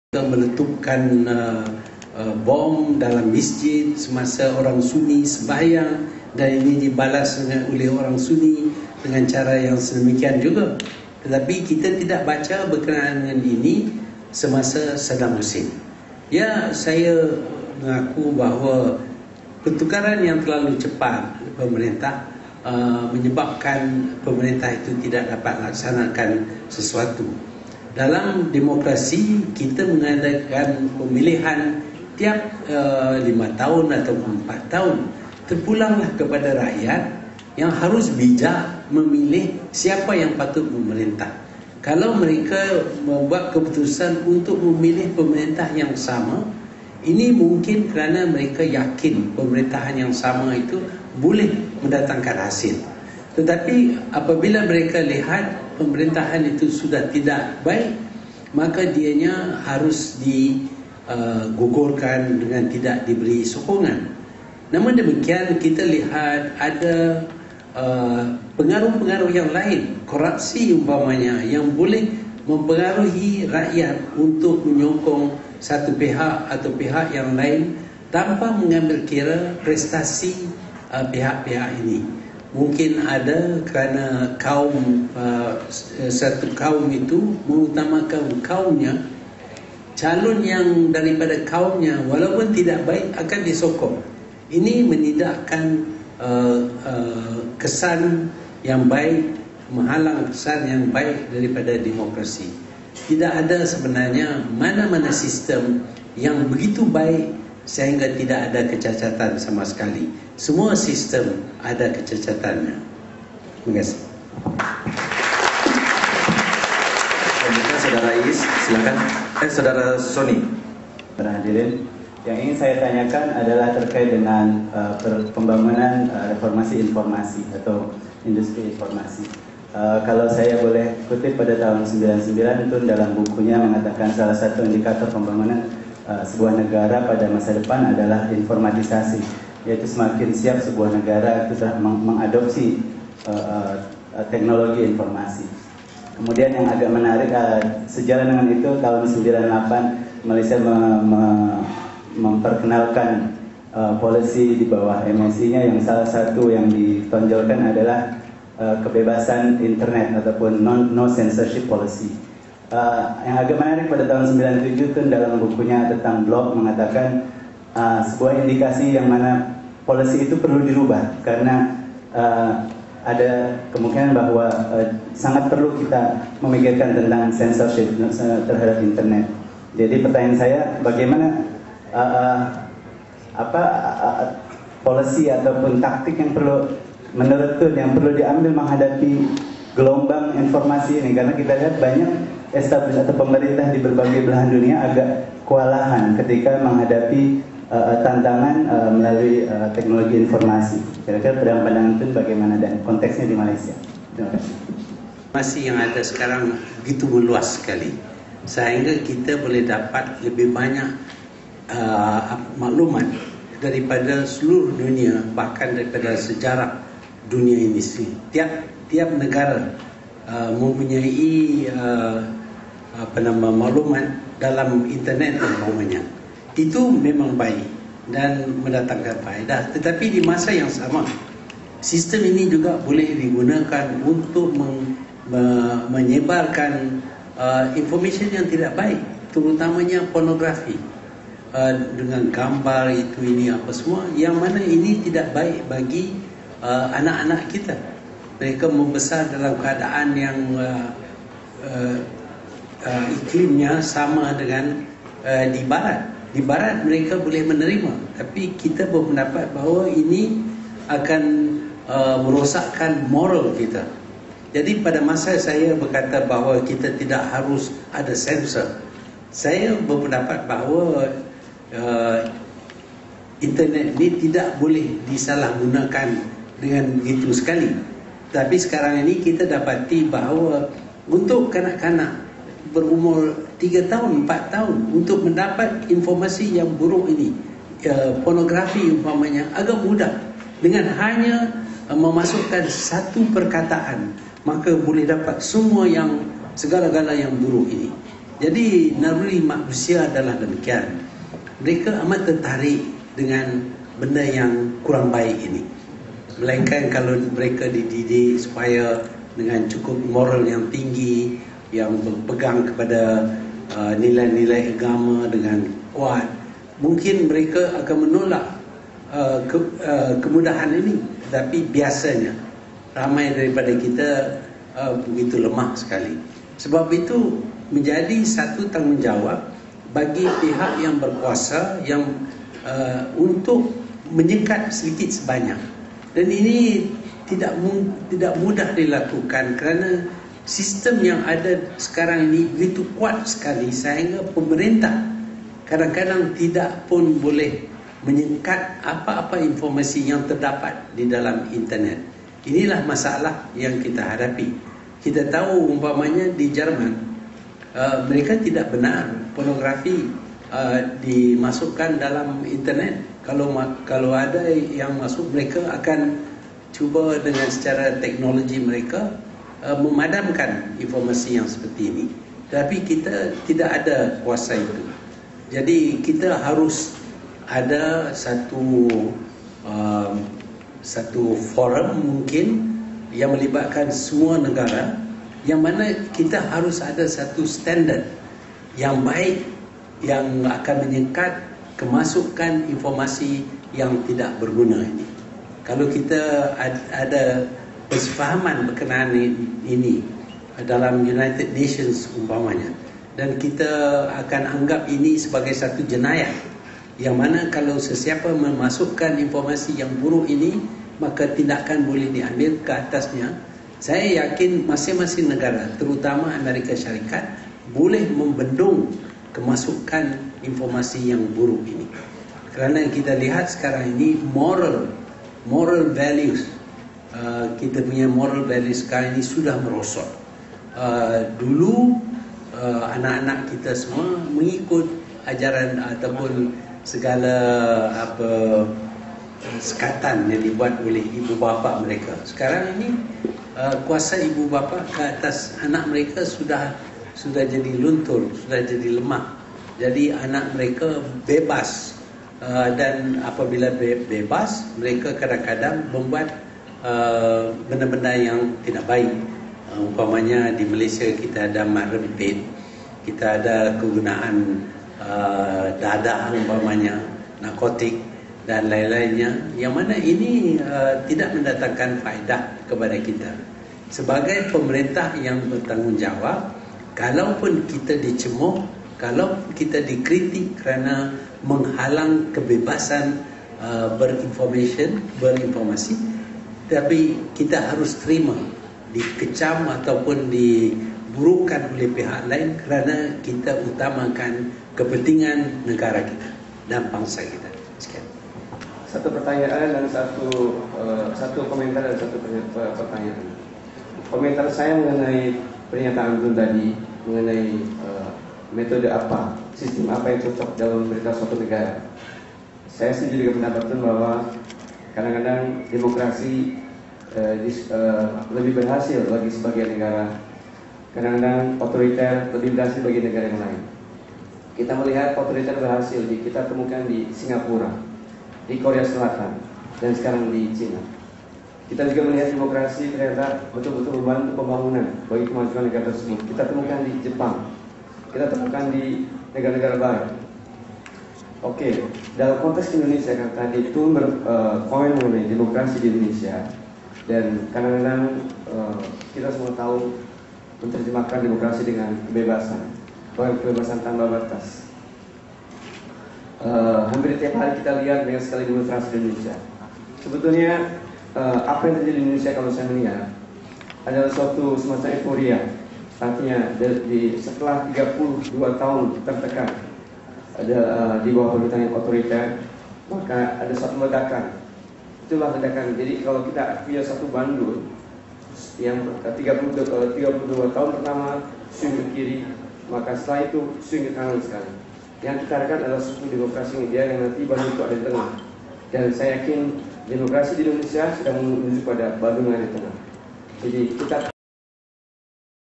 Meletupkan bom dalam masjid semasa orang Sunni sembahyang, dan ini dibalas oleh orang Sunni dengan cara yang sedemikian juga. Tetapi kita tidak baca berkenaan dengan ini semasa Saddam Hussein. Ya, saya mengaku bahawa pertukaran yang terlalu cepat pemerintah menyebabkan pemerintah itu tidak dapat melaksanakan sesuatu. Dalam demokrasi, kita mengadakan pemilihan tiap 5 tahun atau 4 tahun. Terpulanglah kepada rakyat yang harus bijak memilih siapa yang patut memerintah. Kalau mereka membuat keputusan untuk memilih pemerintah yang sama, ini mungkin kerana mereka yakin pemerintahan yang sama itu boleh mendatangkan hasil. Tetapi apabila mereka lihat pemerintahan itu sudah tidak baik, maka dianya harus digugurkan dengan tidak diberi sokongan. Namun demikian, kita lihat ada pengaruh-pengaruh yang lain, korupsi umpamanya, yang boleh mempengaruhi rakyat untuk menyokong satu pihak atau pihak yang lain tanpa mengambil kira prestasi pihak-pihak ini. Mungkin ada kerana satu kaum itu mengutamakan kaumnya, calon yang daripada kaumnya walaupun tidak baik akan disokong. Ini menidakkan kesan yang baik, menghalang kesan yang baik daripada demokrasi. Tidak ada sebenarnya mana-mana sistem yang begitu baik sehingga tidak ada kecacatan sama sekali. Semua sistem ada kecacatannya. Terima kasih. Selanjutnya Saudara Iis, silakan. Saudara Sony. Para hadirin, yang ingin saya tanyakan adalah terkait dengan pembangunan reformasi informasi atau industri informasi. Kalau saya boleh kutip, pada tahun 99 itu dalam bukunya mengatakan salah satu indikator pembangunan sebuah negara pada masa depan adalah informatisasi, yaitu semakin siap sebuah negara itu sudah mengadopsi teknologi informasi. Kemudian yang agak menarik, sejalan dengan itu tahun 98 Malaysia memperkenalkan polisi di bawah MSI-nya yang salah satu yang ditonjolkan adalah kebebasan internet ataupun no censorship policy. Yang agak menarik, pada tahun 97 itu dalam bukunya tentang blog mengatakan sebuah indikasi yang mana polisi itu perlu dirubah karena ada kemungkinan bahwa sangat perlu kita memikirkan tentang censorship terhadap internet. Jadi pertanyaan saya, bagaimana polisi ataupun taktik yang perlu menurut Tun yang perlu diambil menghadapi gelombang informasi ini, karena kita lihat banyak establishment atau pemerintah di berbagai belahan dunia agak kewalahan ketika menghadapi tantangan melalui teknologi informasi. Kira-kira pandangan Tun bagaimana dan konteksnya di Malaysia? Terima kasih. Informasi yang ada sekarang begitu meluas sekali sehingga kita boleh dapat lebih banyak maklumat daripada seluruh dunia, bahkan daripada sejarah dunia ini sendiri. Tiap negara mempunyai maklumat dalam internet umpamanya. Itu memang baik dan mendatangkan faedah. Tetapi di masa yang sama, sistem ini juga boleh digunakan untuk menyebarkan information yang tidak baik, terutamanya pornografi, dengan gambar itu ini apa semua, yang mana ini tidak baik bagi anak-anak kita. Mereka membesar dalam keadaan yang iklimnya sama dengan di barat. Di barat mereka boleh menerima, tapi kita berpendapat bahawa ini akan merosakkan moral kita. Jadi pada masa saya berkata bahawa kita tidak harus ada sensor, saya berpendapat bahawa internet ini tidak boleh disalahgunakan dengan begitu sekali. Tapi sekarang ini kita dapati bahawa untuk kanak-kanak berumur 3 tahun, 4 tahun untuk mendapat informasi yang buruk ini, pornografi umpamanya, agak mudah. Dengan hanya memasukkan satu perkataan, maka boleh dapat semua yang segala-gala yang buruk ini. Jadi naluri manusia adalah demikian. Mereka amat tertarik dengan benda yang kurang baik ini. Melainkan kalau mereka dididik supaya dengan cukup moral yang tinggi, yang berpegang kepada nilai-nilai agama dengan kuat, mungkin mereka akan menolak kemudahan ini. Tapi biasanya ramai daripada kita begitu lemah sekali. Sebab itu menjadi satu tanggungjawab bagi pihak yang berkuasa yang untuk menyekat sedikit sebanyak. Dan ini tidak mudah dilakukan kerana sistem yang ada sekarang ini begitu kuat sekali sehingga pemerintah kadang-kadang tidak pun boleh menyekat apa-apa informasi yang terdapat di dalam internet. Inilah masalah yang kita hadapi. Kita tahu umpamanya di Jerman, mereka tidak benar pornografi dimasukkan dalam internet. Kalau ada yang masuk, mereka akan cuba dengan secara teknologi mereka memadamkan informasi yang seperti ini. Tapi kita tidak ada kuasa itu. Jadi kita harus ada satu forum mungkin yang melibatkan semua negara, yang mana kita harus ada satu standard yang baik yang akan menyekat kemasukan informasi yang tidak berguna ini. Kalau kita ada persefahaman berkenaan ini dalam United Nations umpamanya, dan kita akan anggap ini sebagai satu jenayah, yang mana kalau sesiapa memasukkan informasi yang buruk ini, maka tindakan boleh diambil ke atasnya. Saya yakin masing-masing negara, terutama Amerika Syarikat, boleh membendung kemasukan informasi yang buruk ini. Kerana kita lihat sekarang ini moral values, kita punya moral values sekarang ini sudah merosot. Dulu anak-anak kita semua mengikut ajaran ataupun segala sekatan yang dibuat oleh ibu bapa mereka. Sekarang ini kuasa ibu bapa ke atas anak mereka sudah jadi luntur, sudah jadi lemah. Jadi anak mereka bebas, dan apabila bebas, mereka kadang-kadang membuat benda-benda yang tidak baik. Umpamanya di Malaysia kita ada mat rempit, kita ada kegunaan dadah umpamanya, narkotik dan lain-lainnya, yang mana ini tidak mendatangkan faedah kepada kita. Sebagai pemerintah yang bertanggungjawab, kalaupun kita dicemooh, kalau kita dikritik kerana menghalang kebebasan berinformasi, tapi kita harus terima dikecam ataupun diburukan oleh pihak lain kerana kita utamakan kepentingan negara kita dan bangsa kita. Sekian. Satu pertanyaan dan satu komentar dan satu pertanyaan. Komentar saya mengenai pernyataan Bun tadi mengenai metode apa, sistem apa yang cocok dalam berita suatu negara. Saya setuju dengan pendapat Bun bahwa kadang-kadang demokrasi lebih berhasil bagi sebagian negara, kadang-kadang otoriter lebih berhasil bagi negara yang lain. Kita melihat otoriter berhasil kita temukan di Singapura, di Korea Selatan, dan sekarang di China. Kita juga melihat demokrasi ternyata betul-betul membantu pembangunan bagi kemajuan negara tersebut. Kita temukan di Jepang, kita temukan di negara-negara barat. Oke, dalam konteks Indonesia kan tadi itu berkomen mengenai demokrasi di Indonesia, dan kadang-kadang kita semua tahu menerjemahkan demokrasi dengan kebebasan, bahkan kebebasan tanpa batas. Hampir tiap hari kita lihat banyak sekali demonstrasi di Indonesia. Sebetulnya apa yang terjadi di Indonesia kalau saya melihat adalah suatu semacam euforia. Artinya setelah 32 tahun tertekan di bawah pemerintahan yang otoriter, maka ada suatu ledakan. Itulah ledakan. Jadi kalau kita punya satu bandul yang 32 tahun pertama swing ke kiri, maka setelah itu swing ke kanan sekali. Yang kita harapkan adalah suatu demokrasi yang nanti bandul itu ada di tengah. Dan saya yakin demokrasi di Indonesia sudah menuju pada bandul yang ada di tengah. Jadi kita